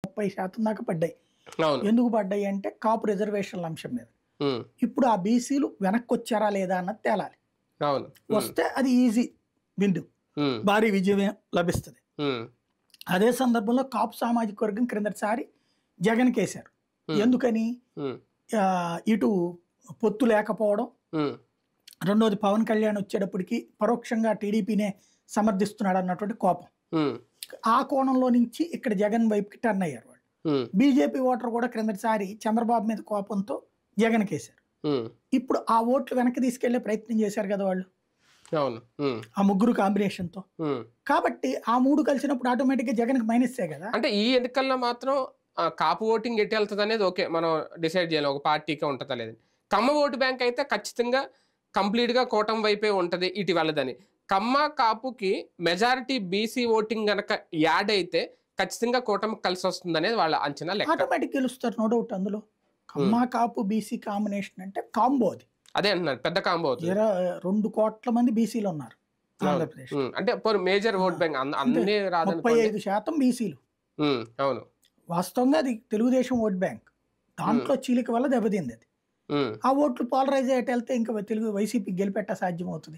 30% దాకా పడ్డాయి. అవును. ఎందుకు పడ్డాయి అంటే కాపు రిజర్వేషన్ల అంశం మీద. హ్మ్. ఇప్పుడు ఆ బీసీలు వెనక్కొచ్చారా లేదా అన్నది తేలాలి. అవును. హ్మ్. వస్తే అది ఈజీ బిందు. హ్మ్. భారీ విజయమే లభిస్తది. హ్మ్. అదే సందర్భంలో కాపు సామాజిక వర్గం క్రిందటిసారి జగన్‌కేశారు. హ్మ్. ఎందుకని? హ్మ్. ఇటు పొత్తు లేకపోవడం, హ్మ్. రెండోది పవన్ కళ్యాణ్ వచ్చేటప్పటికి పరోక్షంగా టీడీపీనే సమర్థిస్తున్నాడు అన్నటువంటి కోపం. హ్మ్. ఆ కోణంలో నుంచి ఇక్కడ జగన్ వైపుకి టర్న్ అయ్యారు వాళ్ళు. హ్మ్. బీజేపీ ఓటర్ కూడా క్రిందటిసారి చంద్రబాబు మీద కోపంతో జగన్‌కేశారు. హ్మ్. ఇప్పుడు ఆ ఓట్లు వెనక్కి తీసుకెళ్లే ప్రయత్నం చేశారు కదా వాళ్ళు. అవును. హ్మ్. ఆ ముగ్గురు కాంబినేషన్‌తో. హ్మ్. కాబట్టి ఆ 3 కలిసినప్పుడు ఆటోమేటిక్‌గా జగన్‌కి మైనస్సే కదా! అంటే ఈ ఎన్నికల్లో మాత్రం కాపు ఓటింగ్ ఎటెళ్తదనేది ఓకే. మనం డిసైడ్ చేయాలి. ఒక పార్టీకే ఉంటదా లేదని. కమ్మ ఓటు బ్యాంక్ అయితే ఖచ్చితంగా కంప్లీట్‌గా కూటమి వైపే ఉంటది ఇటు వెళ్ళదని. కమ్మ, కాపుకి మెజారిటీ బీసీ ఓటింగ్ గనక యాడ్ అయితే ఖచ్చితంగా కూటమికి కలిసొస్తుందనేది వాళ్ళ అంచనా లెక్క. ఆటోమేటిక్ గెలుస్తారు. నో డౌట్ అందులో. కమ్మ, హ్మ్. కాపు, బీసీ కాంబినేషన్ అంటే కాంబో అది. అదే అంటున్నాను. పెద్ద కాంబో అవుతది. 2,00,00,000 మంది బీసీలున్నారు అవును. ఆంధ్రప్రదేశ్‌లో. హ్మ్. అంటే పోనీ మేజర్ ఆ! ఓట్ బ్యాంక్ అంతే. అన్నీ రాదనుకోండి. 35% బీసీలు. హ్మ్. అవును. వాస్తవంగా అది తెలుగుదేశం ఓట్ బ్యాంక్. హ్మ్. దాంట్లో చీలిక వల్ల దెబ్బతిందది. హ్మ్. ఆ ఓట్లు పోలరైజ్ ఎటెళ్తే ఇంకా తెలుగు వైసీపీకి గెలిపెట్టా సాధ్యమవుతది.